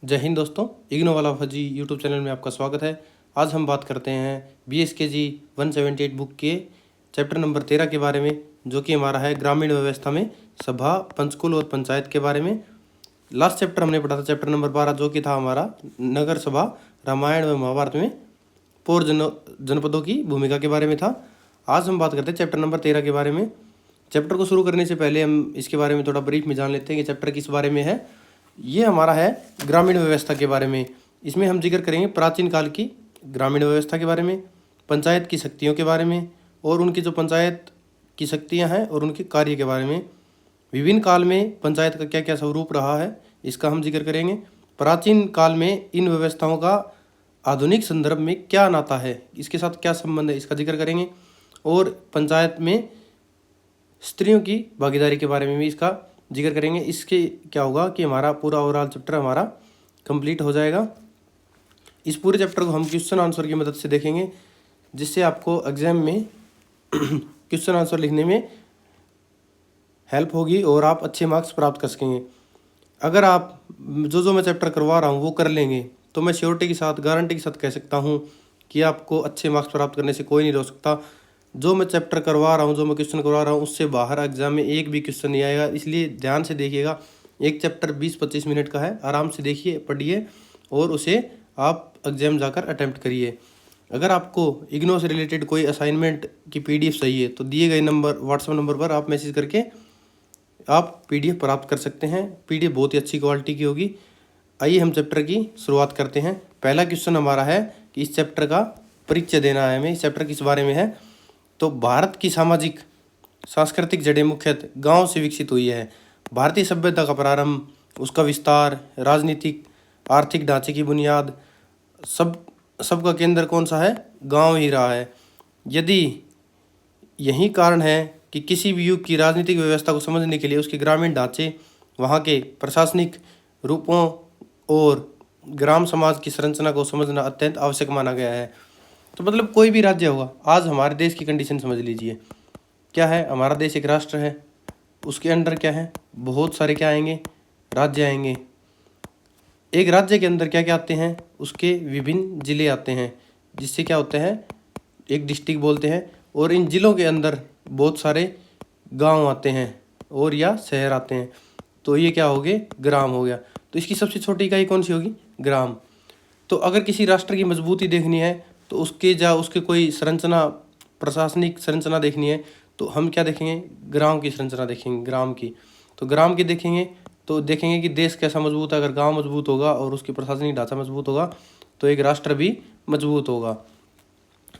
जय हिंद दोस्तों, इग्नो वाला फजी यूट्यूब चैनल में आपका स्वागत है। आज हम बात करते हैं BSKG 178 बुक के चैप्टर नंबर 13 के बारे में, जो कि हमारा है ग्रामीण व्यवस्था में सभा, पंचकुल और पंचायत के बारे में। लास्ट चैप्टर हमने पढ़ा था चैप्टर नंबर 12, जो कि था हमारा नगर सभा रामायण व महाभारत में पौर जनपदों की भूमिका के बारे में था। आज हम बात करते हैं चैप्टर नंबर 13 के बारे में। चैप्टर को शुरू करने से पहले हम इसके बारे में थोड़ा ब्रीफ में जान लेते हैं कि चैप्टर किस बारे में है। ये हमारा है ग्रामीण व्यवस्था के बारे में। इसमें हम जिक्र करेंगे प्राचीन काल की ग्रामीण व्यवस्था के बारे में, पंचायत की शक्तियों के बारे में और उनकी जो पंचायत की शक्तियां हैं और उनके कार्य के बारे में। विभिन्न काल में पंचायत का क्या क्या स्वरूप रहा है, इसका हम जिक्र करेंगे। प्राचीन काल में इन व्यवस्थाओं का आधुनिक संदर्भ में क्या नाता है, इसके साथ क्या संबंध है, इसका जिक्र करेंगे। और पंचायत में स्त्रियों की भागीदारी के बारे में भी इसका जिक्र करेंगे। इसके क्या होगा कि हमारा पूरा ओवरऑल चैप्टर हमारा कंप्लीट हो जाएगा। इस पूरे चैप्टर को हम क्वेश्चन आंसर की मदद से देखेंगे, जिससे आपको एग्जाम में क्वेश्चन आंसर लिखने में हेल्प होगी और आप अच्छे मार्क्स प्राप्त कर सकेंगे। अगर आप जो मैं चैप्टर करवा रहा हूँ वो कर लेंगे तो मैं श्योरिटी के साथ, गारंटी के साथ कह सकता हूँ कि आपको अच्छे मार्क्स प्राप्त करने से कोई नहीं रोक सकता। जो मैं चैप्टर करवा रहा हूँ, जो मैं क्वेश्चन करवा रहा हूँ, उससे बाहर एग्जाम में एक भी क्वेश्चन नहीं आएगा। इसलिए ध्यान से देखिएगा। एक चैप्टर 20-25 मिनट का है, आराम से देखिए, पढ़िए और उसे आप एग्जाम जाकर अटैम्प्ट करिए। अगर आपको इग्नो से रिलेटेड कोई असाइनमेंट की PDF चाहिए तो दिए गए नंबर, व्हाट्सएप नंबर पर आप मैसेज करके आप PDF प्राप्त कर सकते हैं। PDF बहुत ही अच्छी क्वालिटी की होगी। आइए हम चैप्टर की शुरुआत करते हैं। पहला क्वेश्चन हमारा है कि इस चैप्टर का परिचय देना है हमें। इस चैप्टर किस बारे में है? तो भारत की सामाजिक सांस्कृतिक जड़ें मुख्यतः गांव से विकसित हुई है। भारतीय सभ्यता का प्रारंभ, उसका विस्तार, राजनीतिक आर्थिक ढांचे की बुनियाद, सबका केंद्र कौन सा है? गांव ही रहा है। यदि यही कारण है कि किसी भी युग की राजनीतिक व्यवस्था को समझने के लिए उसके ग्रामीण ढांचे, वहाँ के प्रशासनिक रूपों और ग्राम समाज की संरचना को समझना अत्यंत आवश्यक माना गया है। तो मतलब कोई भी राज्य होगा, आज हमारे देश की कंडीशन समझ लीजिए। क्या है? हमारा देश एक राष्ट्र है, उसके अंदर क्या है? बहुत सारे क्या आएंगे? राज्य आएंगे। एक राज्य के अंदर क्या क्या आते हैं? उसके विभिन्न जिले आते हैं, जिससे क्या होते हैं? एक डिस्ट्रिक्ट बोलते हैं। और इन जिलों के अंदर बहुत सारे गांव आते हैं और या शहर आते हैं। तो ये क्या हो गए? ग्राम हो गया। तो इसकी सबसे छोटी इकाई कौन सी होगी? ग्राम। तो अगर किसी राष्ट्र की मजबूती देखनी है तो उसके कोई संरचना, प्रशासनिक संरचना देखनी है तो हम क्या देखेंगे? ग्राम की संरचना देखेंगे, ग्राम की। तो ग्राम की देखेंगे तो देखेंगे कि देश कैसा मजबूत है। अगर गांव मजबूत होगा और उसकी प्रशासनिक ढांचा मजबूत होगा तो एक राष्ट्र भी मजबूत होगा।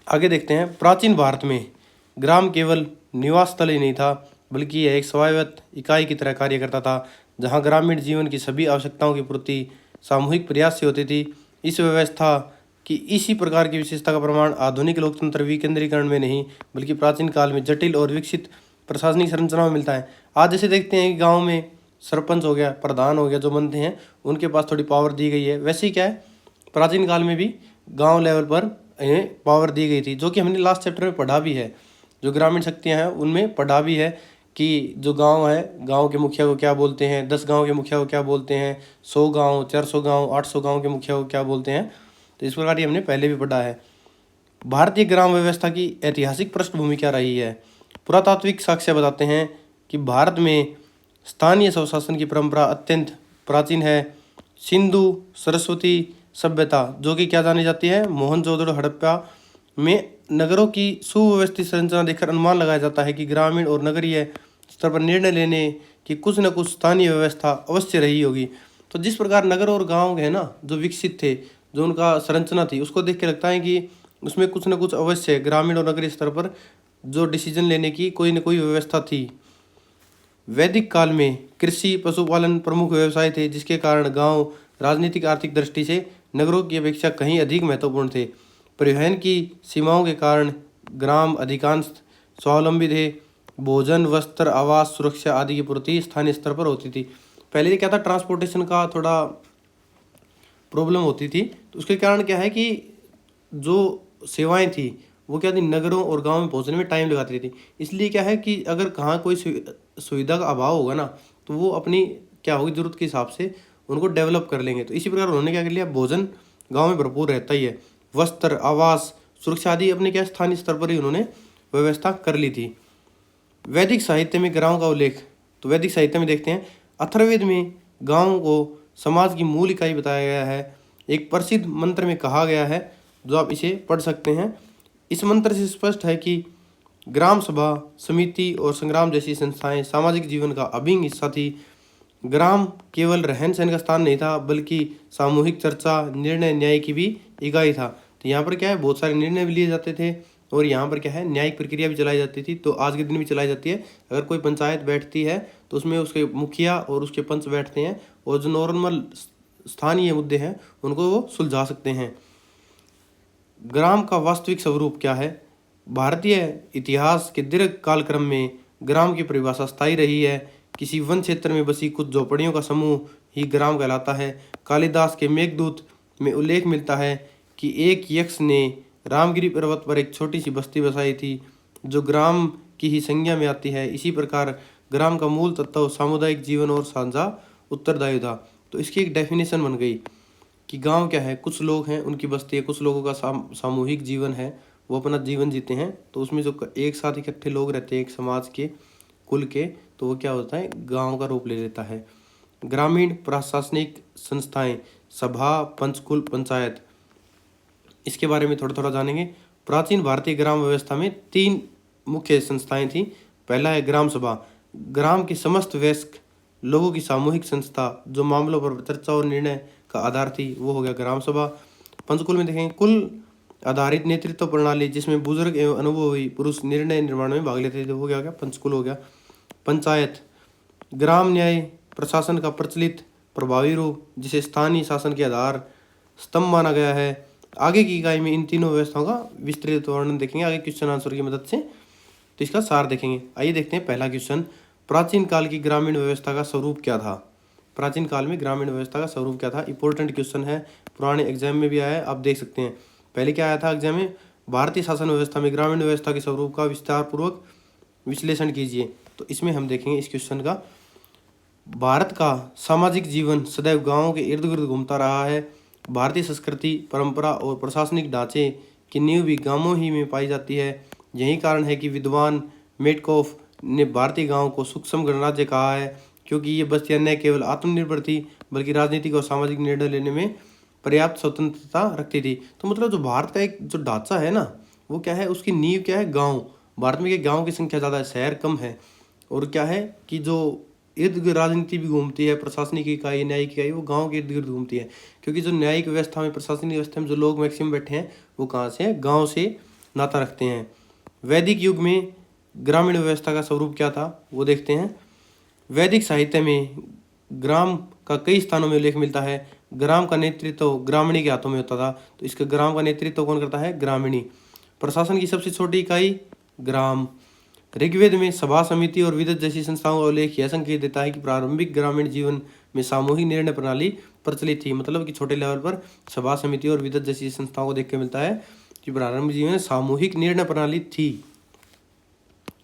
आगे देखते हैं। प्राचीन भारत में ग्राम केवल निवास स्थल ही नहीं था, बल्कि यह एक स्वायत्त इकाई की तरह कार्य करता था, जहां ग्रामीण जीवन की सभी आवश्यकताओं की पूर्ति सामूहिक प्रयास से होती थी। इस व्यवस्था कि इसी प्रकार की विशेषता का प्रमाण आधुनिक लोकतंत्र विकेंद्रीकरण में नहीं, बल्कि प्राचीन काल में जटिल और विकसित प्रशासनिक संरचना में मिलता है। आज जैसे देखते हैं कि गांव में सरपंच हो गया, प्रधान हो गया, जो बनते हैं उनके पास थोड़ी पावर दी गई है। वैसे ही क्या है, प्राचीन काल में भी गांव लेवल पर इन्हें पावर दी गई थी, जो कि हमने लास्ट चैप्टर में पढ़ा भी है। जो ग्रामीण शक्तियाँ हैं उनमें पढ़ा भी है कि जो गाँव है, गाँव के मुखिया को क्या बोलते हैं, 10 गाँव के मुखिया को क्या बोलते हैं, 100 गाँव, 400 गाँव, 800 गाँव के मुखिया को क्या बोलते हैं। तो इस प्रकार ये हमने पहले भी पढ़ा है। भारतीय ग्राम व्यवस्था की ऐतिहासिक पृष्ठभूमि क्या रही है? पुरातात्विक साक्ष्य बताते हैं कि भारत में स्थानीय स्वशासन की परंपरा अत्यंत प्राचीन है। सिंधु सरस्वती सभ्यता, जो कि क्या जानी जाती है? मोहनजोदड़ो हड़प्पा में नगरों की सुव्यवस्थित संरचना देखकर अनुमान लगाया जाता है कि ग्रामीण और नगरीय स्तर पर निर्णय लेने की कुछ न कुछ स्थानीय व्यवस्था अवश्य रही होगी। तो जिस प्रकार नगर और गाँव है ना, जो विकसित थे, जो उनका संरचना थी, उसको देख के लगता है कि उसमें कुछ न कुछ अवश्य ग्रामीण और नगरीय स्तर पर जो डिसीजन लेने की कोई न कोई व्यवस्था थी। वैदिक काल में कृषि पशुपालन प्रमुख व्यवसाय थे, जिसके कारण गांव राजनीतिक आर्थिक दृष्टि से नगरों की अपेक्षा कहीं अधिक महत्वपूर्ण थे। परिवहन की सीमाओं के कारण ग्राम अधिकांश स्वावलंबी थे। भोजन, वस्त्र, आवास, सुरक्षा आदि की पूर्ति स्थानीय स्तर पर होती थी। पहले क्या था? ट्रांसपोर्टेशन का थोड़ा प्रॉब्लम होती थी। तो उसके कारण क्या है कि जो सेवाएं थी वो क्या थी? नगरों और गांव में पहुंचने में टाइम लगाती थी। इसलिए क्या है कि अगर कहाँ कोई सुविधा का अभाव होगा ना, तो वो अपनी क्या होगी, ज़रूरत के हिसाब से उनको डेवलप कर लेंगे। तो इसी प्रकार उन्होंने क्या कर लिया, भोजन गाँव में भरपूर रहता ही है, वस्त्र, आवास, सुरक्षा आदि अपने क्या स्थानीय स्तर पर ही उन्होंने व्यवस्था कर ली थी। वैदिक साहित्य में गाँव का उल्लेख, तो वैदिक साहित्य में देखते हैं अथर्ववेद में गाँव को समाज की मूल इकाई बताया गया है। एक प्रसिद्ध मंत्र में कहा गया है, जो आप इसे पढ़ सकते हैं। इस मंत्र से स्पष्ट है कि ग्राम सभा, समिति और संग्राम जैसी संस्थाएं सामाजिक जीवन का अभिन्न हिस्सा थी। ग्राम केवल रहन सहन का स्थान नहीं था, बल्कि सामूहिक चर्चा, निर्णय, न्याय की भी इकाई था। तो यहाँ पर क्या है, बहुत सारे निर्णय भी लिए जाते थे और यहाँ पर क्या है, न्यायिक प्रक्रिया भी चलाई जाती थी। तो आज के दिन भी चलाई जाती है। अगर कोई पंचायत बैठती है तो उसमें उसके मुखिया और उसके पंच बैठते हैं और जो नॉर्मल स्थानीय मुद्दे हैं उनको वो सुलझा सकते हैं। ग्राम का वास्तविक स्वरूप क्या है? भारतीय इतिहास के दीर्घ कालक्रम में ग्राम की परिभाषा स्थायी रही है। किसी वन क्षेत्र में बसी कुछ झोपड़ियों का समूह ही ग्राम कहलाता है। कालिदास के मेघदूत में उल्लेख मिलता है कि एक यक्ष ने रामगिरी पर्वत पर एक छोटी सी बस्ती बसाई थी, जो ग्राम की ही संज्ञा में आती है। इसी प्रकार ग्राम का मूल तत्व सामुदायिक जीवन और साझा उत्तरदायी था। तो इसकी एक डेफिनेशन बन गई कि गांव क्या है, कुछ लोग हैं, उनकी बस्ती है, कुछ लोगों का सामूहिक जीवन है, वो अपना जीवन जीते हैं। तो उसमें जो एक साथ इकट्ठे लोग रहते हैं, एक समाज के, कुल के, तो वो क्या होता है, गांव का रूप ले लेता है। ग्रामीण प्रशासनिक संस्थाएं, सभा, पंचकुल, पंचायत, इसके बारे में थोड़ा थोड़ा जानेंगे। प्राचीन भारतीय ग्राम व्यवस्था में 3 मुख्य संस्थाएं थी। पहला है ग्राम सभा, ग्राम के समस्त वयस्क लोगों की सामूहिक संस्था, जो मामलों पर चर्चा और निर्णय का आधार थी, वो हो गया ग्राम सभा। पंचकुल में देखेंगे कुल आधारित नेतृत्व प्रणाली, जिसमें बुजुर्ग एवं अनुभवी पुरुष निर्णय निर्माण में भाग लेते थे, वो क्या हो गया, पंचकुल हो गया। पंचायत, ग्राम न्याय प्रशासन का प्रचलित प्रभावी रूप, जिसे स्थानीय शासन के आधार स्तंभ माना गया है। आगे की इकाई में इन तीनों व्यवस्थाओं का विस्तृत वर्णन देखेंगे आगे क्वेश्चन आंसर की मदद से। तो इसका सार देखेंगे। आइए देखते हैं पहला क्वेश्चन, प्राचीन काल की ग्रामीण व्यवस्था का स्वरूप क्या था? प्राचीन काल में ग्रामीण व्यवस्था का स्वरूप क्या था? इंपॉर्टेंट क्वेश्चन है, पुराने एग्जाम में भी आया है, आप देख सकते हैं। पहले क्या आया था एग्जाम में, भारतीय शासन व्यवस्था में ग्रामीण व्यवस्था के स्वरूप का विस्तार पूर्वक विश्लेषण कीजिए। तो इसमें हम देखेंगे इस क्वेश्चन का, भारत का सामाजिक जीवन सदैव गाँवों के इर्द गिर्द घूमता रहा है। भारतीय संस्कृति, परंपरा और प्रशासनिक ढांचे की नींव भी गांवों ही में पाई जाती है। यही कारण है कि विद्वान मेटकॉफ ने भारतीय गांव को सूक्ष्म गणराज्य कहा है, क्योंकि ये बस्तियां न केवल आत्मनिर्भर थी, बल्कि राजनीतिक और सामाजिक निर्णय लेने में पर्याप्त स्वतंत्रता रखती थी। तो मतलब जो भारत का एक जो ढांचा है ना, वो क्या है, उसकी नींव क्या है, गाँव। भारत में गाँव की संख्या ज़्यादा है, शहर कम है। और क्या है कि जो इर्द गिर्द राजनीति भी घूमती है, प्रशासनिक इकाई, न्यायिक इकाई, वो गांव के इर्द गिर्द घूमती है। क्योंकि जो न्यायिक व्यवस्था में, प्रशासनिक व्यवस्था में जो लोग मैक्सिमम बैठे हैं, वो कहाँ से हैं, गांव से नाता रखते हैं। वैदिक युग में ग्रामीण व्यवस्था का स्वरूप क्या था, वो देखते हैं। वैदिक साहित्य में ग्राम का कई स्थानों में उल्लेख मिलता है। ग्राम का नेतृत्व ग्रामीणी के हाथों में होता था। तो इसका ग्राम का नेतृत्व कौन करता है, ग्रामीणी। प्रशासन की सबसे छोटी इकाई ग्राम। ऋग्वेद में सभा, समिति और विदत जैसी संस्थाओं का उल्लेख यह संकेत देता है कि प्रारंभिक ग्रामीण जीवन में सामूहिक निर्णय प्रणाली प्रचलित थी। मतलब कि छोटे लेवल पर सभा, समिति और विदत जैसी संस्थाओं को देख के मिलता है कि प्रारंभिक जीवन में सामूहिक निर्णय प्रणाली थी।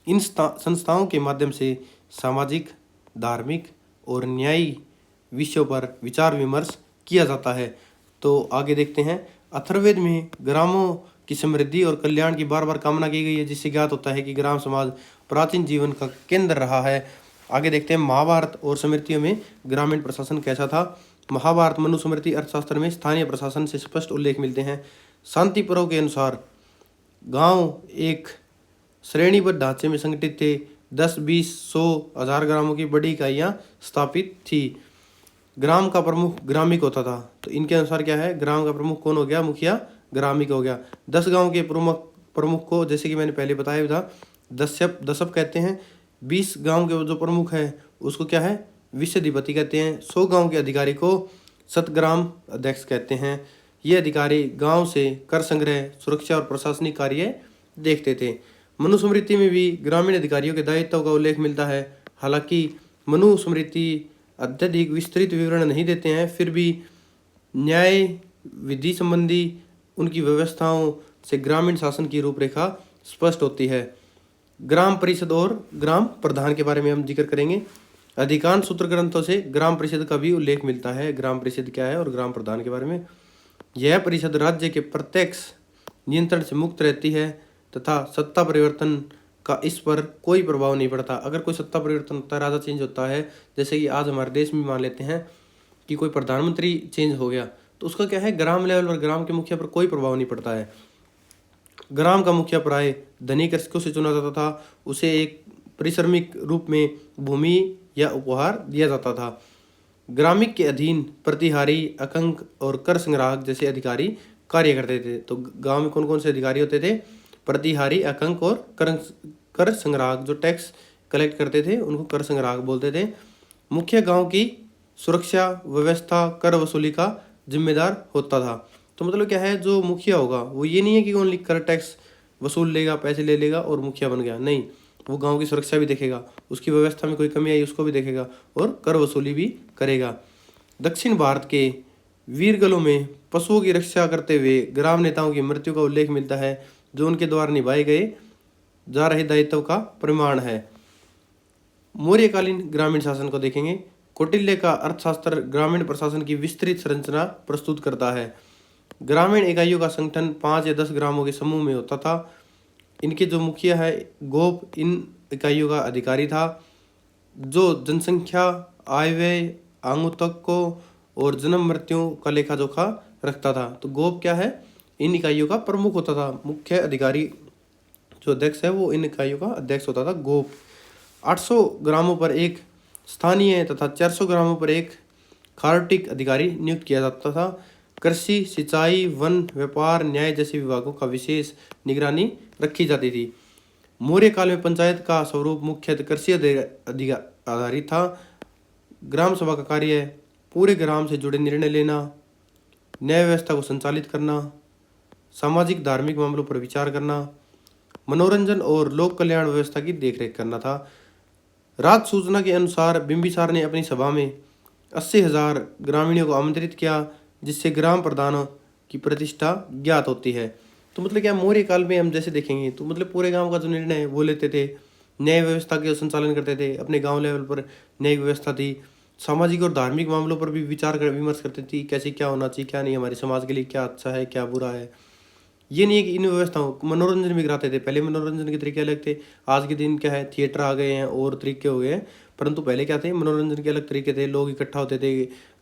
इन संस्थाओं के माध्यम से सामाजिक, धार्मिक और न्यायिक विषयों पर विचार विमर्श किया जाता है। तो आगे देखते हैं, अथर्ववेद में ग्रामों की समृद्धि और कल्याण की बार बार कामना की गई है, जिससे ज्ञात होता है कि ग्राम समाज प्राचीन जीवन का केंद्र रहा है। आगे देखते हैं, महाभारत और स्मृतियों में ग्रामीण प्रशासन कैसा था। महाभारत, मनुस्मृति, अर्थशास्त्र में स्थानीय प्रशासन से स्पष्ट उल्लेख मिलते हैं। शांति पर्व के अनुसार गांव एक श्रेणीबद्ध ढांचे में संगठित थे। 10, 20, 100, 1000 ग्रामों की बड़ी इकाइयाँ स्थापित थी। ग्राम का प्रमुख ग्रामिक होता था। तो इनके अनुसार क्या है, ग्राम का प्रमुख कौन हो गया, मुखिया ग्रामिक हो गया। 10 गांव के प्रमुख को, जैसे कि मैंने पहले बताया था, दशप कहते हैं। 20 गांव के जो प्रमुख है उसको क्या है, विश्वाधिपति कहते हैं। 100 गांव के अधिकारी को शतग्राम अध्यक्ष कहते हैं। ये अधिकारी गांव से कर संग्रह, सुरक्षा और प्रशासनिक कार्य देखते थे। मनुस्मृति में भी ग्रामीण अधिकारियों के दायित्व का उल्लेख मिलता है। हालांकि मनुस्मृति अत्यधिक विस्तृत विवरण नहीं देते हैं, फिर भी न्याय विधि संबंधी उनकी व्यवस्थाओं से ग्रामीण शासन की रूपरेखा स्पष्ट होती है। ग्राम परिषद और ग्राम प्रधान के बारे में हम जिक्र करेंगे। अधिकांश सूत्र ग्रंथों से ग्राम परिषद का भी उल्लेख मिलता है। ग्राम परिषद क्या है और ग्राम प्रधान के बारे में। यह परिषद राज्य के प्रत्यक्ष नियंत्रण से मुक्त रहती है तथा सत्ता परिवर्तन का इस पर कोई प्रभाव नहीं पड़ता। अगर कोई सत्ता परिवर्तन होता है, राजा चेंज होता है, जैसे कि आज हमारे देश में मान लेते हैं कि कोई प्रधानमंत्री चेंज हो गया, तो उसका क्या है, ग्राम लेवल पर ग्राम के मुखिया पर कोई प्रभाव नहीं पड़ता है। ग्राम का मुखिया प्राय धनी कृषकों से चुना जाता था। उसे एक परिश्रमिक रूप में भूमि या उपहार दिया जाता था। ग्रामिक के अधीन प्रतिहारी, अंकक और कर संग्राहक जैसे अधिकारी कार्य करते थे। तो गांव में कौन कौन से अधिकारी होते थे? प्रतिहारी, अंकक और कर संग्राहक। जो टैक्स कलेक्ट करते थे उनको कर संग्राहक बोलते थे। मुख्य गांव की सुरक्षा व्यवस्था, कर वसूली का जिम्मेदार होता था। तो मतलब क्या है, जो मुखिया होगा वो ये नहीं है कि ओनली कर टैक्स वसूल लेगा, पैसे ले लेगा और मुखिया बन गया, नहीं, वो गांव की सुरक्षा भी देखेगा, उसकी व्यवस्था में कोई कमी आई उसको भी देखेगा और कर वसूली भी करेगा। दक्षिण भारत के वीरगलों में पशुओं की रक्षा करते हुए ग्राम नेताओं की मृत्यु का उल्लेख मिलता है, जो उनके द्वारा निभाए गए जा रहे दायित्व का प्रमाण है। मौर्यकालीन ग्रामीण शासन को देखेंगे। कौटिल्य का अर्थशास्त्र ग्रामीण प्रशासन की विस्तृत संरचना प्रस्तुत करता है। ग्रामीण इकाइयों का संगठन 5 या 10 ग्रामों के समूह में होता था। इनके जो मुखिया है गोप इन इकाइयों का अधिकारी था, जो जनसंख्या, आय व्यय, आंगुतक और जन्म मृत्यु का लेखा जोखा रखता था। तो गोप क्या है, इन इकाइयों का प्रमुख होता था। मुख्य अधिकारी जो अध्यक्ष है वो इन इकाइयों का अध्यक्ष होता था, गोप। 800 ग्रामों पर एक स्थानीय तथा 400 ग्रामों पर एक खार्टिक अधिकारी नियुक्त किया जाता था। कृषि, सिंचाई, वन, व्यापार, न्याय जैसे विभागों का विशेष निगरानी रखी जाती थी। मौर्य काल में पंचायत का स्वरूप मुख्यतः कृषि आधारित था। ग्राम सभा का कार्य पूरे ग्राम से जुड़े निर्णय लेना, न्याय व्यवस्था को संचालित करना, सामाजिक धार्मिक मामलों पर विचार करना, मनोरंजन और लोक कल्याण व्यवस्था की देखरेख करना था। राज सूचना के अनुसार बिंबिसार ने अपनी सभा में 80,000 ग्रामीणों को आमंत्रित किया, जिससे ग्राम प्रधानों की प्रतिष्ठा ज्ञात होती है। तो मतलब क्या, मौर्य काल में हम जैसे देखेंगे तो मतलब पूरे गांव का जो निर्णय है वो लेते थे, न्याय व्यवस्था के संचालन करते थे, अपने गांव लेवल पर न्याय व्यवस्था थी। सामाजिक और धार्मिक मामलों पर भी विचार विमर्श करती थी, कैसे क्या होना चाहिए, क्या नहीं, हमारे समाज के लिए क्या अच्छा है, क्या बुरा है। ये नहीं है कि इन व्यवस्थाओं मनोरंजन भी कराते थे। पहले मनोरंजन के तरीके अलग थे, आज के दिन क्या है, थिएटर आ गए हैं और तरीके हो गए हैं, परंतु पहले क्या थे, मनोरंजन के अलग तरीके थे। लोग इकट्ठा होते थे,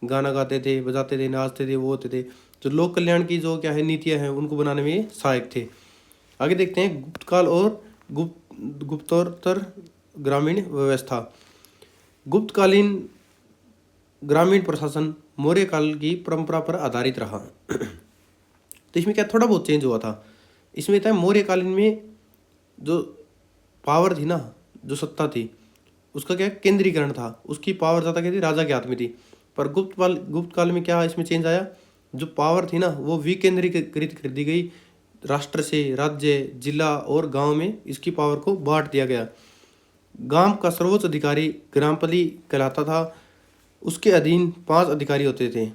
गाना गाते थे, बजाते थे, नाचते थे, वो होते थे। जो लोक कल्याण की जो क्या है नीतियाँ हैं उनको बनाने में सहायक थे। आगे देखते हैं गुप्त काल और गुप्तोत्तर ग्रामीण व्यवस्था। गुप्तकालीन ग्रामीण प्रशासन मौर्य काल की परंपरा पर आधारित रहा। तो इसमें क्या थोड़ा बहुत चेंज हुआ था। इसमें था मौर्य कालीन में जो पावर थी ना, जो सत्ता थी, उसका क्या केंद्रीकरण था, उसकी पावर ज़्यादा क्या थी, राजा के हाथ में थी। पर गुप्त काल में क्या इसमें चेंज आया, जो पावर थी ना वो विकेंद्रीकृत कर दी गई। राष्ट्र से राज्य, जिला और गांव में इसकी पावर को बांट दिया गया। गांव का सर्वोच्च अधिकारी ग्रामपति कहलाता था। उसके अधीन 5 अधिकारी होते थे,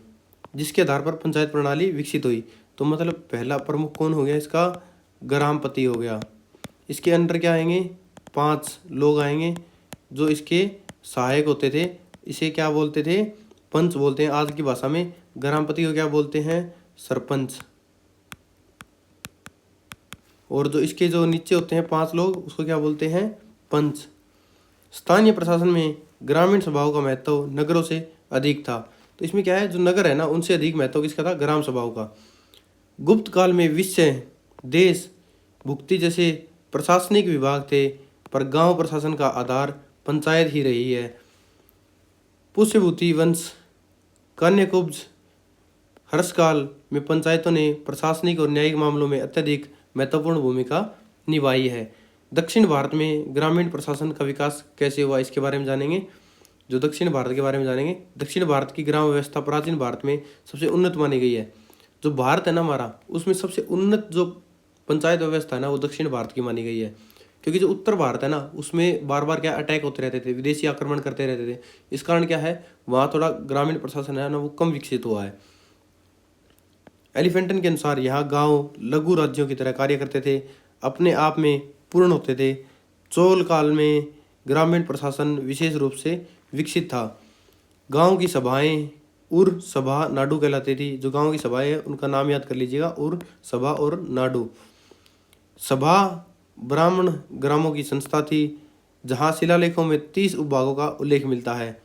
जिसके आधार पर पंचायत प्रणाली विकसित हुई। तो मतलब पहला प्रमुख कौन हो गया इसका, ग्रामपति हो गया। इसके अंडर क्या आएंगे, 5 लोग आएंगे जो इसके सहायक होते थे। इसे क्या बोलते थे, पंच बोलते हैं आज की भाषा में। ग्रामपति को क्या बोलते हैं, सरपंच। और जो इसके जो नीचे होते हैं 5 लोग, उसको क्या बोलते हैं, पंच। स्थानीय प्रशासन में ग्रामीण सभाओं का महत्व नगरों से अधिक था। तो इसमें क्या है, जो नगर है ना उनसे अधिक महत्व किसका था, ग्राम सभाओं का। गुप्त काल में विषय, देश, भुक्ति जैसे प्रशासनिक विभाग थे, पर गांव प्रशासन का आधार पंचायत ही रही है। पुष्यभूति वंश, कन्याकुब्ज, हर्षकाल में पंचायतों ने प्रशासनिक और न्यायिक मामलों में अत्यधिक महत्वपूर्ण भूमिका निभाई है। दक्षिण भारत में ग्रामीण प्रशासन का विकास कैसे हुआ, इसके बारे में जानेंगे। जो दक्षिण भारत के बारे में जानेंगे। दक्षिण भारत की ग्राम व्यवस्था प्राचीन भारत में सबसे उन्नत मानी गई है। जो भारत है ना हमारा, उसमें सबसे उन्नत जो पंचायत व्यवस्था है ना वो दक्षिण भारत की मानी गई है। क्योंकि जो उत्तर भारत है ना उसमें बार बार क्या अटैक होते रहते थे, विदेशी आक्रमण करते रहते थे। इस कारण क्या है, वहाँ थोड़ा ग्रामीण प्रशासन है ना वो कम विकसित हुआ है। एलिफेंटन के अनुसार यहाँ गांव लघु राज्यों की तरह कार्य करते थे, अपने आप में पूर्ण होते थे। चोल काल में ग्रामीण प्रशासन विशेष रूप से विकसित था। गांव की सभाएं उर सभा नाडु कहलाती थी। जो गांव की सभाएं हैं उनका नाम याद कर लीजिएगा, उर सभा और नाडु। सभा ब्राह्मण ग्रामों की संस्था थी, जहां शिलालेखों में 30 उपभागों का उल्लेख मिलता है।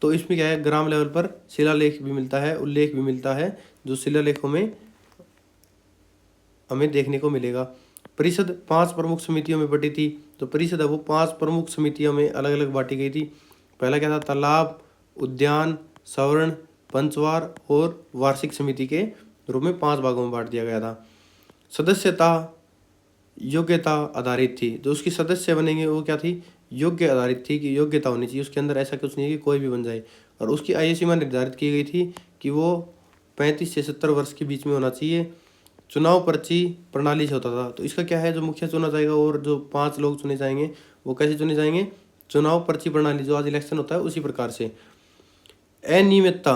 तो इसमें क्या है, ग्राम लेवल पर शिलालेख भी मिलता है, उल्लेख भी मिलता है, जो शिलालेखों में हमें देखने को मिलेगा। परिषद 5 प्रमुख समितियों में बटी थी। तो परिषद है वो 5 प्रमुख समितियों में अलग अलग बांटी गई थी। पहला क्या था, तालाब, उद्यान, सवर्ण, पंचवार और वार्षिक समिति के रूप में 5 भागों में बांट दिया गया था। सदस्यता योग्यता आधारित थी। जो उसकी सदस्य बनेंगे वो क्या थी, योग्य आधारित थी, कि योग्यता होनी चाहिए उसके अंदर, ऐसा कुछ नहीं है कि कोई भी बन जाए। और उसकी आयु सीमा निर्धारित की गई थी कि वो 35 से 70 वर्ष के बीच में होना चाहिए। चुनाव पर्ची प्रणाली से होता था। तो इसका क्या है, जो मुखिया चुना जाएगा और जो 5 लोग चुने जाएंगे वो कैसे चुने जाएंगे, चुनाव पर्ची प्रणाली, जो आज इलेक्शन होता है उसी प्रकार से। अनियमितता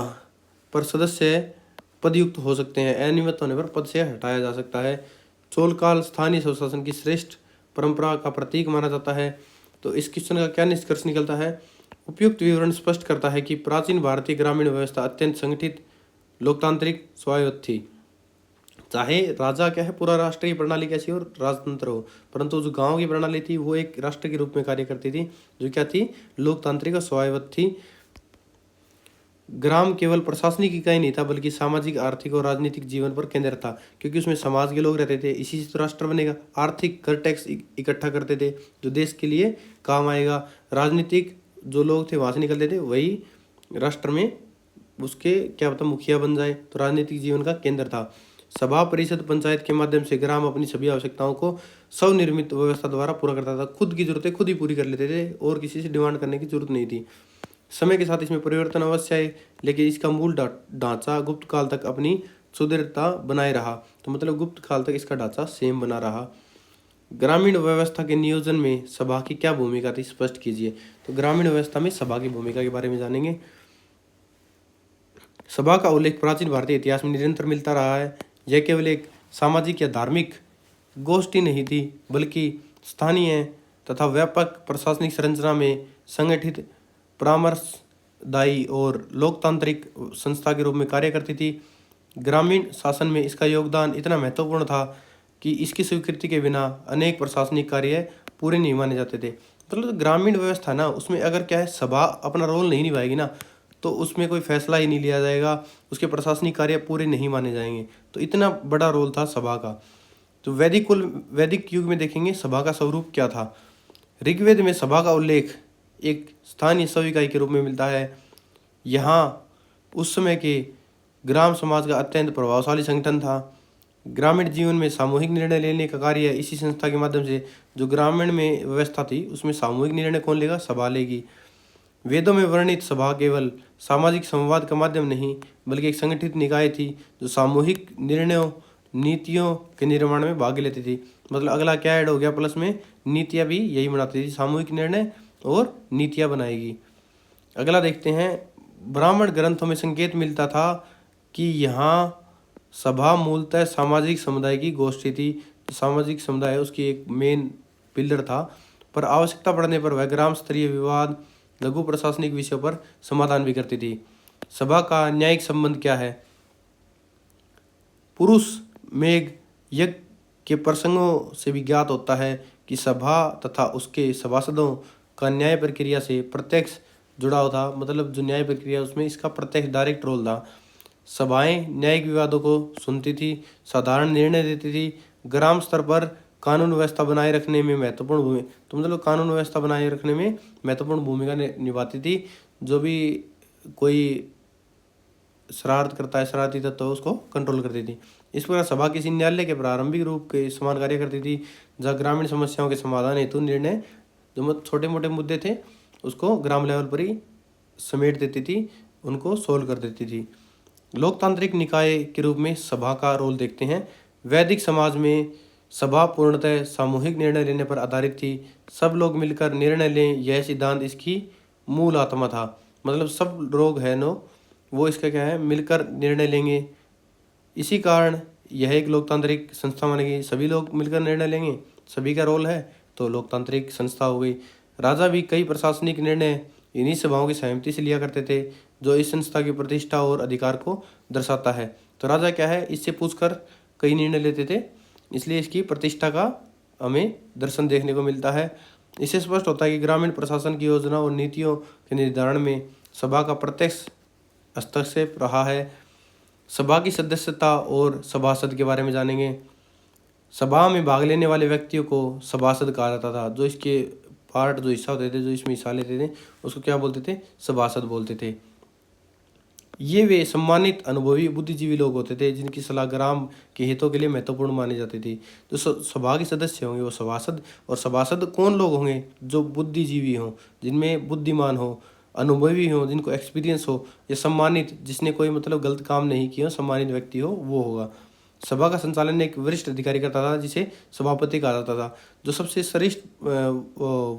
पर सदस्य पदयुक्त हो सकते हैं, अनियमित होने पर पद से हटाया जा सकता है। चोलकाल स्थानीय स्वशासन की श्रेष्ठ परंपरा का प्रतीक माना जाता है। तो इस क्वेश्चन का क्या निष्कर्ष निकलता है, उपयुक्त विवरण स्पष्ट करता है कि प्राचीन भारतीय ग्रामीण व्यवस्था अत्यंत संगठित, लोकतांत्रिक, स्वायत्त थी। चाहे राजा क्या है, पूरा राष्ट्रीय प्रणाली कैसी हो, राजतंत्र हो, परंतु जो गांव की प्रणाली थी वो एक राष्ट्र के रूप में कार्य करती थी, जो क्या थी, लोकतांत्रिक और स्वायत्त थी। ग्राम केवल प्रशासनिक इकाई नहीं था, बल्कि सामाजिक, आर्थिक और राजनीतिक जीवन पर केंद्र था, क्योंकि उसमें समाज के लोग रहते थे। इसी से तो राष्ट्र बनेगा। आर्थिक कर टैक्स इकट्ठा करते थे जो देश के लिए काम आएगा। राजनीतिक जो लोग थे वहां से निकलते थे, वही राष्ट्र में उसके क्या पता मुखिया बन जाए। तो राजनीतिक जीवन का केंद्र था। सभा, परिषद, पंचायत के माध्यम से ग्राम अपनी सभी आवश्यकताओं को स्वनिर्मित व्यवस्था द्वारा पूरा करता था। खुद की जरूरतें खुद ही पूरी कर लेते थे और किसी से डिमांड करने की जरूरत नहीं थी। समय के साथ इसमें परिवर्तन अवश्य है, लेकिन इसका मूल ढांचा गुप्त काल तक अपनी सुदृढ़ता बनाए रहा। तो मतलब गुप्त काल तक इसका ढांचा सेम बना रहा। ग्रामीण व्यवस्था के नियोजन में सभा की क्या भूमिका थी, स्पष्ट कीजिए। तो ग्रामीण व्यवस्था में सभा की भूमिका के बारे में जानेंगे। सभा का उल्लेख प्राचीन भारतीय इतिहास में निरंतर मिलता रहा है। यह केवल एक सामाजिक या धार्मिक गोष्ठी नहीं थी, बल्कि स्थानीय तथा व्यापक प्रशासनिक संरचना में संगठित, परामर्शदायी और लोकतांत्रिक संस्था के रूप में कार्य करती थी। ग्रामीण शासन में इसका योगदान इतना महत्वपूर्ण था कि इसकी स्वीकृति के बिना अनेक प्रशासनिक कार्य पूरे नहीं माने जाते थे। मतलब ग्रामीण व्यवस्था ना, उसमें अगर क्या है, सभा अपना रोल नहीं निभाएगी ना, तो उसमें कोई फैसला ही नहीं लिया जाएगा, उसके प्रशासनिक कार्य पूरे नहीं माने जाएंगे। तो इतना बड़ा रोल था सभा का। तो वैदिक युग में देखेंगे सभा का स्वरूप क्या था। ऋग्वेद में सभा का उल्लेख एक स्थानीय स्व-इकाई के रूप में मिलता है। यहाँ उस समय के ग्राम समाज का अत्यंत प्रभावशाली संगठन था। ग्रामीण जीवन में सामूहिक निर्णय लेने का कार्य इसी संस्था के माध्यम से, जो ग्रामीण में व्यवस्था थी उसमें सामूहिक निर्णय कौन लेगा, सभा लेगी। वेदों में वर्णित सभा केवल सामाजिक संवाद का माध्यम नहीं, बल्कि एक संगठित निकाय थी जो सामूहिक निर्णयों, नीतियों के निर्माण में भाग लेती थी। मतलब अगला क्या ऐड हो गया प्लस में, नीतियाँ भी यही बनाती थी, सामूहिक निर्णय और नीतियाँ बनाएगी। अगला देखते हैं, ब्राह्मण ग्रंथों में संकेत मिलता था कि यहाँ सभा मूलतः सामाजिक समुदाय की गोष्ठी थी। सामाजिक समुदाय उसकी एक मेन पिलर था, पर आवश्यकता पड़ने पर वह ग्राम स्तरीय विवाद, लघु प्रशासनिक विषयों पर समाधान भी करती थी। सभा का न्यायिक संबंध क्या है। पुरुष मेघ यज्ञ के प्रसंगों से भी ज्ञात होता है कि सभा तथा उसके सभासदों का न्याय प्रक्रिया से प्रत्यक्ष जुड़ाव था। मतलब जो न्याय प्रक्रिया उसमें इसका प्रत्यक्ष डायरेक्ट रोल था। सभाएं न्यायिक विवादों को सुनती थी, साधारण निर्णय देती थी, ग्राम स्तर पर कानून व्यवस्था बनाए रखने में महत्वपूर्ण भूमिका, तो मतलब कानून व्यवस्था बनाए रखने में महत्वपूर्ण भूमिका निभाती थी। जो भी कोई शरारत करता है, शरारती तत्व, तो उसको कंट्रोल करती थी। इस प्रकार सभा किसी न्यायालय के प्रारंभिक रूप के समान कार्य करती थी, जहाँ ग्रामीण समस्याओं के समाधान हेतु निर्णय, जो छोटे मोटे मुद्दे थे उसको ग्राम लेवल पर ही समेट देती थी, उनको सोल्व कर देती थी। लोकतांत्रिक निकाय के रूप में सभा का रोल देखते हैं। वैदिक समाज में सभा पूर्णतः सामूहिक निर्णय लेने पर आधारित थी। सब लोग मिलकर निर्णय लें, यह सिद्धांत इसकी मूल आत्मा था। मतलब सब लोग है नो, वो इसका क्या है, मिलकर निर्णय लेंगे। इसी कारण यह एक लोकतांत्रिक संस्था मानेगी। सभी लोग मिलकर निर्णय लेंगे, सभी का रोल है, तो लोकतांत्रिक संस्था हो गई। राजा भी कई प्रशासनिक निर्णय इन्हीं सभाओं की सहमति से लिया करते थे, जो इस संस्था की प्रतिष्ठा और अधिकार को दर्शाता है। तो राजा क्या है, इससे पूछकर कई निर्णय लेते थे, इसलिए इसकी प्रतिष्ठा का हमें दर्शन देखने को मिलता है। इससे स्पष्ट होता है कि ग्रामीण प्रशासन की योजना और नीतियों के निर्धारण में सभा का प्रत्यक्ष हस्तक्षेप रहा है। सभा की सदस्यता और सभासद के बारे में जानेंगे। सभा में भाग लेने वाले व्यक्तियों को सभासद कहा जाता था। जो इसके पार्ट जो हिस्सा होते थे, जो इसमें हिस्सा लेते थे, उसको क्या बोलते थे, सभासद बोलते थे। ये वे सम्मानित अनुभवी बुद्धिजीवी लोग होते थे जिनकी सलाह ग्राम के हितों के लिए महत्वपूर्ण मानी जाती थी। जो सभा के सदस्य होंगे वो सभासद, और सभासद कौन लोग होंगे, जो बुद्धिजीवी हों, जिनमें बुद्धिमान हो, अनुभवी हो, जिनको एक्सपीरियंस हो, या सम्मानित, जिसने कोई मतलब गलत काम नहीं किया, सम्मानित व्यक्ति हो, वो होगा। सभा का संचालन एक वरिष्ठ अधिकारी करता था जिसे सभापति कहा जाता था। जो सबसे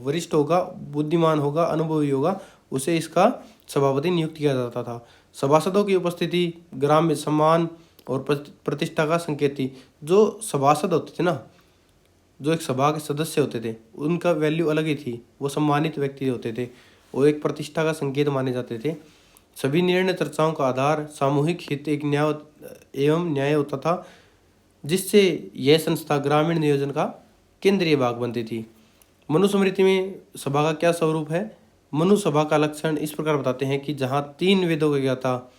वरिष्ठ होगा, बुद्धिमान होगा, अनुभवी होगा, उसे इसका सभापति नियुक्त किया जाता था। सभासदों की उपस्थिति ग्राम में सम्मान और प्रतिष्ठा का संकेत थी। जो सभासद होते थे ना, जो एक सभा के सदस्य होते थे, उनका वैल्यू अलग ही थी। वो सम्मानित व्यक्ति होते थे और एक प्रतिष्ठा का संकेत माने जाते थे। सभी निर्णय चर्चाओं का आधार सामूहिक हित एक न्याय होता था, जिससे यह संस्था ग्रामीण नियोजन का केंद्रीय भाग बनती थी। मनुस्मृति में सभा का क्या स्वरूप है? मनु सभा का लक्षण इस प्रकार बताते हैं कि जहाँ 3 वेदों के ज्ञाता,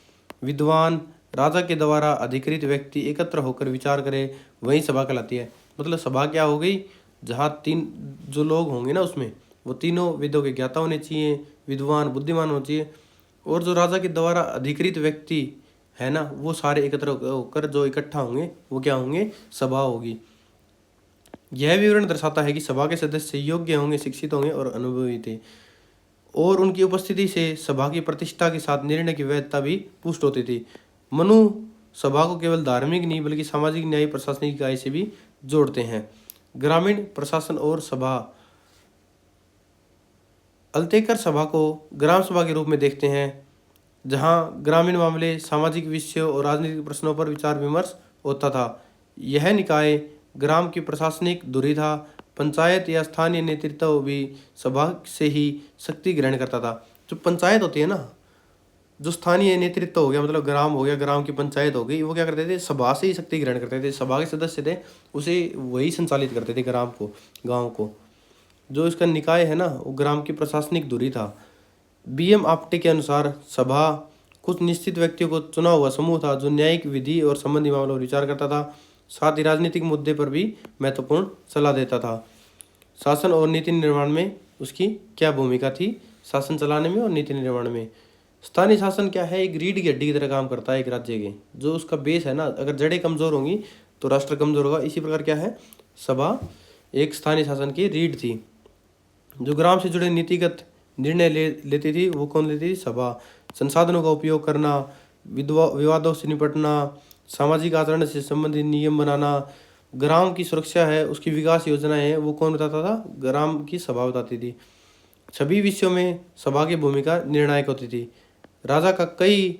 विद्वान, राजा के द्वारा अधिकृत व्यक्ति एकत्र होकर विचार करे, वही सभा कहलाती है। मतलब सभा क्या हो गई, जहाँ 3 जो लोग होंगे ना, उसमें वो तीनों वेदों के ज्ञाता होने चाहिए, विद्वान, बुद्धिमान होने चाहिए, और जो राजा के द्वारा अधिकृत व्यक्ति है ना, वो सारे एकत्र होकर जो इकट्ठा होंगे वो क्या होंगे, सभा होगी। यह विवरण दर्शाता है कि सभा के सदस्य योग्य होंगे, शिक्षित होंगे और अनुभवी थे, और उनकी उपस्थिति से सभा की प्रतिष्ठा के साथ निर्णय की वैधता भी पुष्ट होती थी। मनु सभा को केवल धार्मिक नहीं बल्कि सामाजिक, न्यायिक, प्रशासनिक इकाई से भी जोड़ते हैं। ग्रामीण प्रशासन और सभा। अल्तेकर सभा को ग्राम सभा के रूप में देखते हैं, जहां ग्रामीण मामले, सामाजिक विषयों और राजनीतिक प्रश्नों पर विचार विमर्श होता था। यह निकाय ग्राम की प्रशासनिक धुरी था। पंचायत या स्थानीय नेतृत्व भी सभा से ही शक्ति ग्रहण करता था। जो पंचायत होती है ना, जो स्थानीय नेतृत्व हो गया, मतलब ग्राम हो गया, ग्राम की पंचायत हो गई, वो क्या करते थे, सभा से ही शक्ति ग्रहण करते थे। सभा के सदस्य थे, उसे वही संचालित करते थे ग्राम को, गाँव को। जो इसका निकाय है ना, वो ग्राम की प्रशासनिक धुरी था। BM आप्टे के अनुसार सभा कुछ निश्चित व्यक्तियों को चुना हुआ समूह था जो न्यायिक, विधि और संबंधी मामलों पर विचार करता था, साथ ही राजनीतिक मुद्दे पर भी महत्वपूर्ण सलाह देता था। शासन और नीति निर्माण में उसकी क्या भूमिका थी, शासन चलाने में और नीति निर्माण में? स्थानीय शासन क्या है, एक रीढ़ की हड्डी की तरह काम करता है एक राज्य के। जो उसका बेस है ना, अगर जड़ें कमजोर होंगी तो राष्ट्र कमजोर होगा। इसी प्रकार क्या है, सभा एक स्थानीय शासन की रीढ़ थी। जो ग्राम से जुड़े नीतिगत निर्णय लेती थी, वो कौन लेती थी, सभा। संसाधनों का उपयोग करना, विवादों से निपटना, सामाजिक आचरण से संबंधित नियम बनाना, ग्राम की सुरक्षा है, उसकी विकास योजनाएं हैं, वो कौन बताता था, ग्राम की सभा बताती थी। सभी विषयों में सभा की भूमिका निर्णायक होती थी। राजा का कई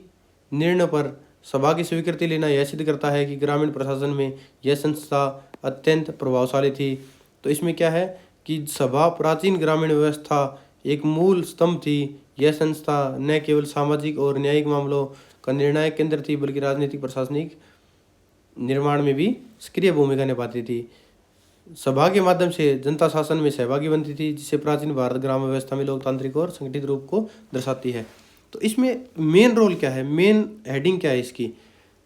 निर्णय पर सभा की स्वीकृति लेना यह सिद्ध करता है कि ग्रामीण प्रशासन में यह संस्था अत्यंत प्रभावशाली थी। तो इसमें क्या है कि सभा प्राचीन ग्रामीण व्यवस्था एक मूल स्तंभ थी। यह संस्था न केवल सामाजिक और न्यायिक मामलों का निर्णायक केंद्र थी, बल्कि राजनीतिक, प्रशासनिक निर्माण में भी सक्रिय भूमिका निभाती थी। सभा के माध्यम से जनता शासन में सहभागी बनती थी, जिससे प्राचीन भारत ग्राम व्यवस्था में लोकतांत्रिक और संगठित रूप को दर्शाती है। तो इसमें मेन रोल क्या है, मेन हेडिंग क्या है इसकी?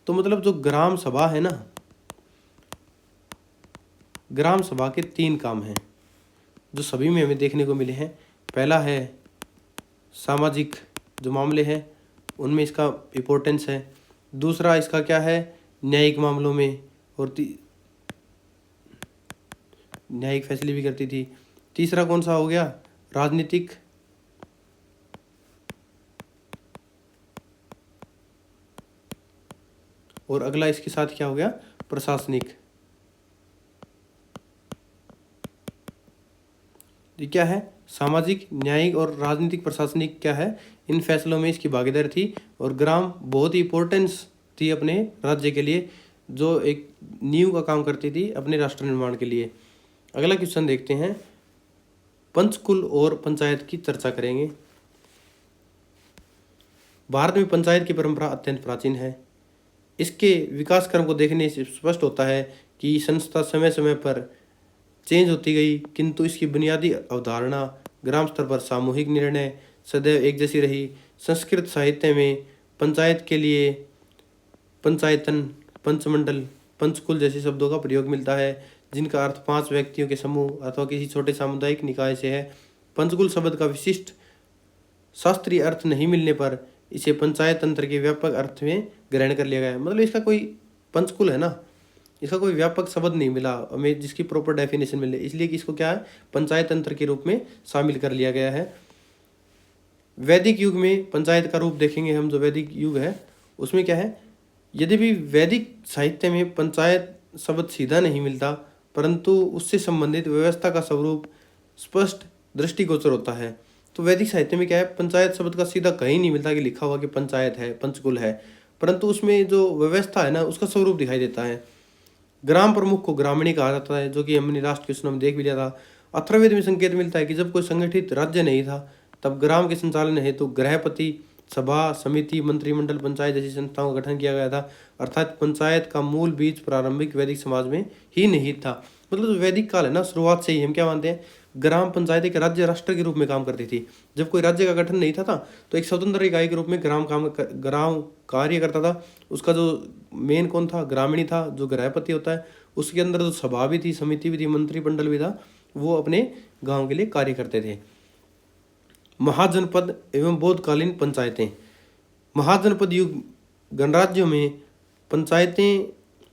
तो मतलब जो ग्राम सभा है ना, ग्राम सभा के 3 काम हैं जो सभी में हमें देखने को मिले हैं। पहला है सामाजिक जो मामले हैं उनमें इसका इम्पोर्टेंस है। दूसरा इसका क्या है, न्यायिक मामलों में, और न्यायिक फैसले भी करती थी। तीसरा कौन सा हो गया, राजनीतिक। और अगला इसके साथ क्या हो गया, प्रशासनिक। ये क्या है, सामाजिक, न्यायिक और राजनीतिक, प्रशासनिक क्या है, इन फैसलों में इसकी भागीदारी थी। और ग्राम बहुत ही इम्पोर्टेंस थी अपने राज्य के लिए, जो एक नींव का काम करती थी अपने राष्ट्र निर्माण के लिए। अगला क्वेश्चन देखते हैं, पंचकुल और पंचायत की चर्चा करेंगे। भारत में पंचायत की परंपरा अत्यंत प्राचीन है। इसके विकास क्रम को देखने से स्पष्ट होता है कि संस्था समय समय पर चेंज होती गई, किंतु इसकी बुनियादी अवधारणा ग्राम स्तर पर सामूहिक निर्णय सदैव एक जैसी रही। संस्कृत साहित्य में पंचायत के लिए पंचायतन, पंचमंडल, पंचकुल जैसे शब्दों का प्रयोग मिलता है, जिनका अर्थ 5 व्यक्तियों के समूह अथवा किसी छोटे सामुदायिक निकाय से है। पंचकुल शब्द का विशिष्ट शास्त्रीय अर्थ नहीं मिलने पर इसे पंचायत तंत्र के व्यापक अर्थ में ग्रहण कर लिया गया है। मतलब इसका कोई पंचकुल है ना, इसका कोई व्यापक शब्द नहीं मिला हमें जिसकी प्रॉपर डेफिनेशन मिले, इसलिए कि इसको क्या है, पंचायत तंत्र के रूप में शामिल कर लिया गया है। वैदिक युग में पंचायत का रूप देखेंगे हम, जो वैदिक युग है उसमें क्या है, यदि भी वैदिक साहित्य में पंचायत शब्द सीधा नहीं मिलता, परंतु उससे संबंधित व्यवस्था का स्वरूप स्पष्ट दृष्टिगोचर होता है। तो वैदिक साहित्य में क्या है, पंचायत शब्द का सीधा कहीं नहीं मिलता कि लिखा हुआ कि पंचायत है, पंचकुल है, परंतु उसमें जो व्यवस्था है ना उसका स्वरूप दिखाई देता है। ग्राम प्रमुख को ग्रामीणी कहा जाता है, जो कि हमने लास्ट क्वेश्चन में देख भी लिया था। अथर्ववेद में संकेत मिलता है कि जब कोई संगठित राज्य नहीं था तब ग्राम के संचालन हेतु गृहपति, सभा, समिति, मंत्रिमंडल, पंचायत जैसी संस्थाओं का गठन किया गया था। अर्थात पंचायत का मूल बीज प्रारंभिक वैदिक समाज में ही निहित था। मतलब जो वैदिक काल है ना, शुरुआत से ही हम क्या मानते हैं, ग्राम पंचायत एक राज्य राष्ट्र के रूप में काम करती थी। जब कोई राज्य का गठन नहीं था तो एक स्वतंत्र इकाई के रूप में ग्राम कार्य करता था। उसका जो मेन कौन था, ग्रामीणी था, जो गृहपति होता है। उसके अंदर जो सभा भी थी, समिति भी थी, मंत्रिमंडल भी था, वो अपने गाँव के लिए कार्य करते थे। महाजनपद एवं बोधकालीन पंचायतें। महाजनपद युग गणराज्यों में पंचायतें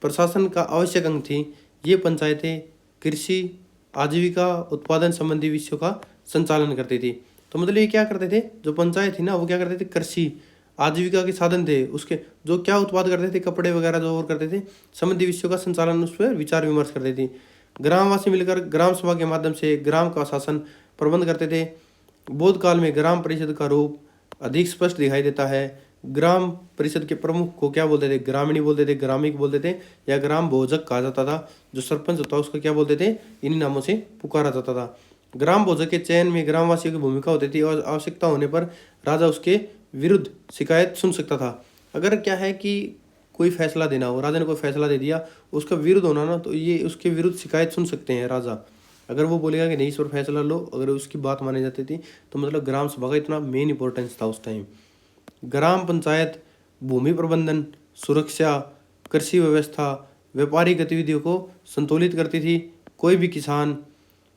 प्रशासन का आवश्यक अंग थी। ये पंचायतें कृषि, आजीविका, उत्पादन संबंधी विषयों का संचालन करती थी। तो मतलब ये क्या करते थे, जो पंचायत थी ना वो क्या करते थे, कृषि, आजीविका के साधन थे उसके, जो क्या उत्पाद करते थे, कपड़े वगैरह जो और करते थे, संबंधी विषयों का संचालन, उस पर विचार विमर्श करते थे। ग्रामवासी मिलकर ग्राम सभा के माध्यम से ग्राम का शासन प्रबंध करते थे। बौद्ध काल में ग्राम परिषद का रूप अधिक स्पष्ट दिखाई देता है। ग्राम परिषद के प्रमुख को क्या बोलते थे, ग्रामीणी बोलते थे, ग्रामिक बोलते थे, या ग्राम भोजक कहा जाता था। जो सरपंच होता है उसको क्या बोलते थे, इन्हीं नामों से पुकारा जाता था। ग्राम भोजक के चयन में ग्रामवासियों की भूमिका होती थी और आवश्यकता होने पर राजा उसके विरुद्ध शिकायत सुन सकता था। अगर क्या है कि कोई फैसला देना हो, राजा ने कोई फैसला दे दिया, उसका विरुद्ध होना ना, तो ये उसके विरुद्ध शिकायत सुन सकते हैं राजा। अगर वो बोलेगा कि नहीं इस पर फैसला लो, अगर उसकी बात मानी जाती थी, तो मतलब ग्राम सभा का इतना मेन इंपॉर्टेंस था उस टाइम। ग्राम पंचायत भूमि प्रबंधन, सुरक्षा, कृषि व्यवस्था, व्यापारिक गतिविधियों को संतुलित करती थी। कोई भी किसान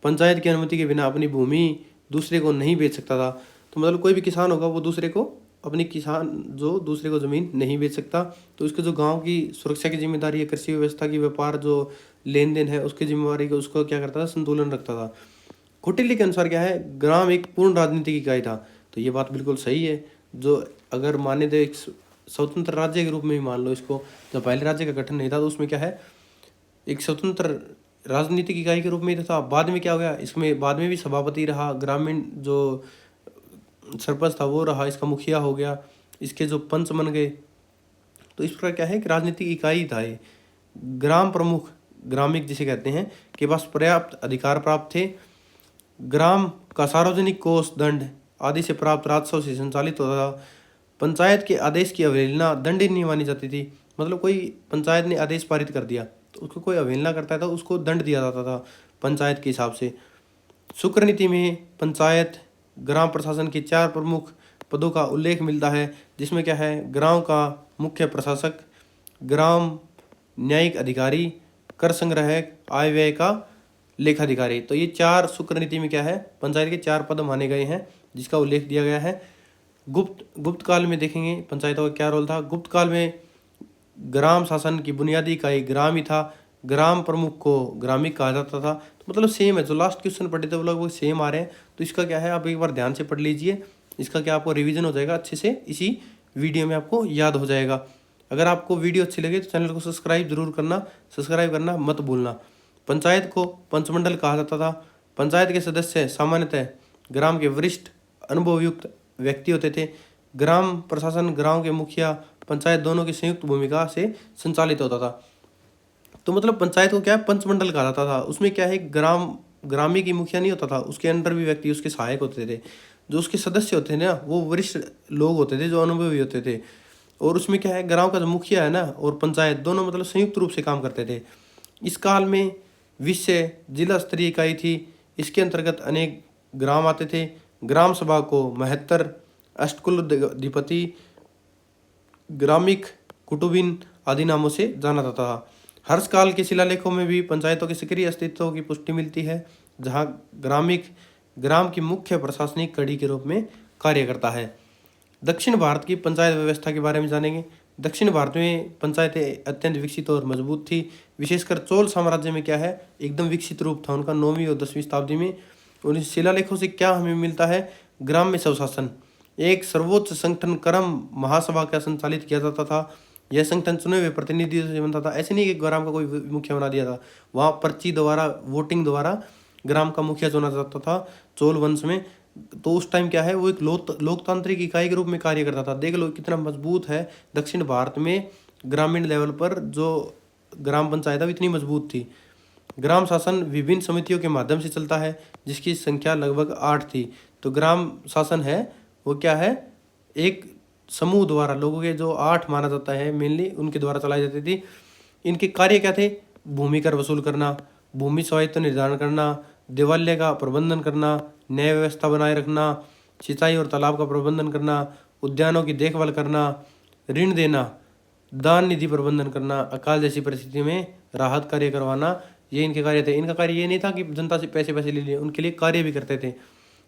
पंचायत की अनुमति के बिना अपनी भूमि दूसरे को नहीं बेच सकता था। तो मतलब कोई भी किसान होगा वो दूसरे को अपनी जो दूसरे को ज़मीन नहीं बेच सकता। तो उसके जो गांव की सुरक्षा की जिम्मेदारी है, कृषि व्यवस्था की, व्यापार जो लेन देन है उसकी जिम्मेवारी को उसको क्या करता था, संतुलन रखता था। कौटिल्य के अनुसार क्या है, ग्राम एक पूर्ण राजनीतिक इकाई था। तो ये बात बिल्कुल सही है। जो अगर माने तो एक स्वतंत्र राज्य के रूप में ही मान लो इसको, जब पहले राज्य का गठन नहीं था तो उसमें क्या है, एक स्वतंत्र राजनीतिक इकाई के रूप में ही था। बाद में क्या हो गया, इसमें बाद में भी सभापति रहा, ग्रामीण जो सरपंच था वो रहा, इसका मुखिया हो गया, इसके जो पंच बन गए। तो इस प्रकार क्या है कि राजनीतिक इकाई था ये। ग्राम प्रमुख, ग्रामिक जिसे कहते हैं, के पास पर्याप्त अधिकार प्राप्त थे। ग्राम का सार्वजनिक कोष, दंड आदि से प्राप्त राजस्व से संचालित होता था। पंचायत के आदेश की अवहेलना दंडनीय नहीं मानी जाती थी। मतलब कोई पंचायत ने आदेश पारित कर दिया तो उसको कोई अवहेलना करता था, उसको दंड दिया जाता था पंचायत के हिसाब से। शुक्र नीति में पंचायत ग्राम प्रशासन के 4 प्रमुख पदों का उल्लेख मिलता है, जिसमें क्या है, ग्राम का मुख्य प्रशासक, ग्राम न्यायिक अधिकारी, कर संग्रहक, आय व्यय का लेखाधिकारी। तो ये 4 शुक्र नीति में क्या है, पंचायत के 4 पद माने गए हैं जिसका उल्लेख दिया गया है। गुप्त काल में देखेंगे पंचायतों का क्या रोल था। गुप्त काल में ग्राम शासन की बुनियादी इकाई ग्राम ही था। ग्राम प्रमुख को ग्रामिक कहा जाता था। तो मतलब सेम है, जो लास्ट क्वेश्चन पढ़े थे वो लगभग सेम आ रहे हैं। तो इसका क्या है, आप एक बार ध्यान से पढ़ लीजिए, इसका क्या आपको रिवीजन हो जाएगा अच्छे से, इसी वीडियो में आपको याद हो जाएगा। अगर आपको वीडियो अच्छी लगे तो चैनल को सब्सक्राइब जरूर करना, सब्सक्राइब करना मत भूलना। पंचायत को पंचमंडल कहा जाता था। पंचायत के सदस्य सामान्यतः ग्राम के वरिष्ठ अनुभवयुक्त व्यक्ति होते थे। ग्राम प्रशासन ग्राम के मुखिया पंचायत दोनों की संयुक्त भूमिका से संचालित होता था। तो मतलब पंचायत को क्या है, पंचमंडल कहा जाता था। उसमें क्या है, ग्रामी की मुखिया नहीं होता था, उसके अंडर भी व्यक्ति उसके सहायक होते थे। जो उसके सदस्य होते हैं ना वो वरिष्ठ लोग होते थे जो अनुभवी होते थे। और उसमें क्या है, ग्राम का जो मुखिया है ना और पंचायत दोनों मतलब संयुक्त रूप से काम करते थे। इस काल में विषय जिला स्तरीय इकाई थी। इसके अंतर्गत अनेक ग्राम आते थे। ग्राम सभा को महत्तर, अष्टकुलाधिपति, ग्रामिक, कुटुबिन आदि नामों से जाना जाता था। हर्ष काल के शिलालेखों में भी पंचायतों के सक्रिय अस्तित्व की पुष्टि मिलती है, जहां ग्रामिक ग्राम की मुख्य प्रशासनिक कड़ी के रूप में कार्य करता है। दक्षिण भारत की पंचायत व्यवस्था के बारे में जानेंगे। दक्षिण भारत में पंचायतें अत्यंत विकसित और मजबूत थी। विशेषकर चोल साम्राज्य में क्या है, एकदम विकसित रूप था उनका 9वीं और 10वीं शताब्दी में। और इस शिलालेखों से क्या हमें मिलता है, ग्राम में स्वशासन, एक सर्वोच्च संगठन क्रम महासभा का संचालित किया जाता था। यह संगठन चुने हुए प्रतिनिधियों से बनता था। ऐसे नहीं कि ग्राम का कोई मुखिया बना दिया था, वहाँ पर्ची द्वारा, वोटिंग द्वारा ग्राम का मुखिया चुना जाता था चोल वंश में। तो उस टाइम क्या है, वो एक लोकतांत्रिक इकाई के रूप में कार्य करता था। देख लो कितना मजबूत है दक्षिण भारत में ग्रामीण लेवल पर जो ग्राम पंचायत है इतनी मजबूत थी। ग्राम शासन विभिन्न समितियों के माध्यम से चलता है, जिसकी संख्या लगभग 8 थी। तो ग्राम शासन है वो क्या है, एक समूह द्वारा, लोगों के जो 8 माना जाता है मेनली, उनके द्वारा चलाई जाती थी। इनके कार्य क्या थे, भूमि कर वसूल करना, भूमि स्वायत्त निर्धारण करना, दिवाल्य का प्रबंधन करना, न्याय व्यवस्था बनाए रखना, सिंचाई और तालाब का प्रबंधन करना, उद्यानों की देखभाल करना, ऋण देना, दान निधि प्रबंधन करना, अकाल जैसी परिस्थिति में राहत कार्य करवाना, ये इनके कार्य थे। इनका कार्य ये नहीं था कि जनता से पैसे ले लिए, उनके लिए कार्य भी करते थे।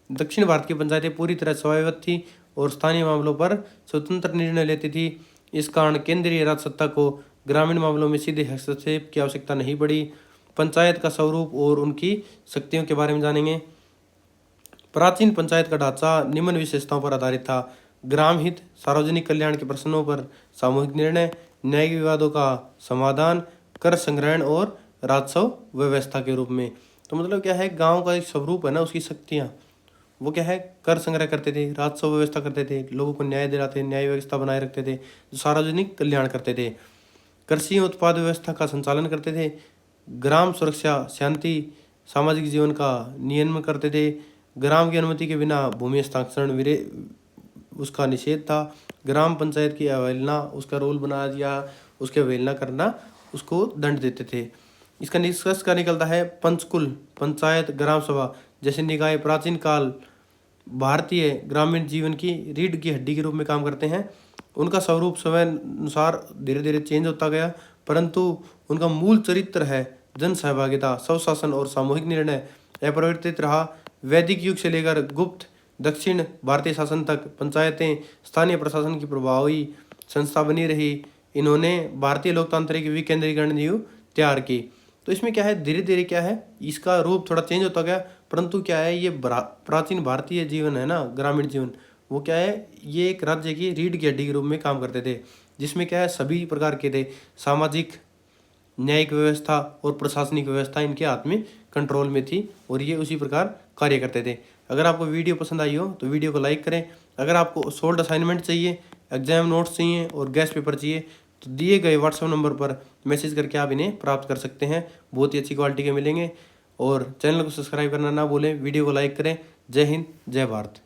दक्षिण भारत की पंचायतें पूरी तरह स्वायत्त थी और स्थानीय मामलों पर स्वतंत्र निर्णय लेती थी। इस कारण केंद्रीय राज सत्ता को ग्रामीण मामलों में सीधे हस्तक्षेप की आवश्यकता नहीं पड़ी। पंचायत का स्वरूप और उनकी शक्तियों के बारे में जानेंगे। प्राचीन पंचायत का ढांचा निम्न विशेषताओं पर आधारित था: ग्राम हित, सार्वजनिक कल्याण के प्रश्नों पर सामूहिक निर्णय, न्यायिक विवादों का समाधान, कर संग्रहण और राजस्व व्यवस्था के रूप में। तो मतलब क्या है, गांव का एक स्वरूप है ना, उसकी शक्तियाँ, वो क्या है, कर संग्रह करते थे, राजस्व व्यवस्था करते थे, लोगों को न्याय दिलाते, न्याय व्यवस्था बनाए रखते थे, सार्वजनिक कल्याण करते थे, कृषि उत्पाद व्यवस्था का संचालन करते थे, ग्राम सुरक्षा, शांति, सामाजिक जीवन का नियमन करते थे, ग्राम की अनुमति के बिना भूमि हस्तांतरण उसका निषेध था, ग्राम पंचायत की अवहेलना, उसका रोल बना दिया, उसकी अवहेलना करना उसको दंड देते थे। इसका निष्कर्ष क्या निकलता है, पंचकुल, पंचायत, ग्राम सभा जैसे निकाय प्राचीन काल भारतीय ग्रामीण जीवन की रीढ़ की हड्डी के रूप में काम करते हैं। उनका स्वरूप समय अनुसार धीरे धीरे चेंज होता गया, परंतु उनका मूल चरित्र है जन सहभागिता, स्वशासन और सामूहिक निर्णय अपरिवर्तित रहा। वैदिक युग से लेकर गुप्त दक्षिण भारतीय शासन तक पंचायतें स्थानीय प्रशासन की प्रभावी संस्था बनी रही। इन्होंने भारतीय लोकतांत्रिक विकेंद्रीकरण नींव तैयार की। तो इसमें क्या है, धीरे धीरे क्या है, इसका रूप थोड़ा चेंज होता गया, परंतु क्या है, ये प्राचीन भारतीय जीवन है ना, ग्रामीण जीवन, वो क्या है, ये एक राज्य की रीढ़ की हड्डी के रूप में काम करते थे, जिसमें क्या है, सभी प्रकार के थे, सामाजिक, न्यायिक व्यवस्था और प्रशासनिक व्यवस्था इनके हाथ में कंट्रोल में थी और ये उसी प्रकार कार्य करते थे। अगर आपको वीडियो पसंद आई हो तो वीडियो को लाइक करें। अगर आपको सोल्ड असाइनमेंट चाहिए, एग्जाम नोट्स चाहिए और गैस पेपर चाहिए तो दिए गए व्हाट्सएप नंबर पर मैसेज करके आप इन्हें प्राप्त कर सकते हैं। बहुत ही अच्छी क्वालिटी के मिलेंगे। और चैनल को सब्सक्राइब करना ना भूलें, वीडियो को लाइक करें। जय हिंद, जय भारत।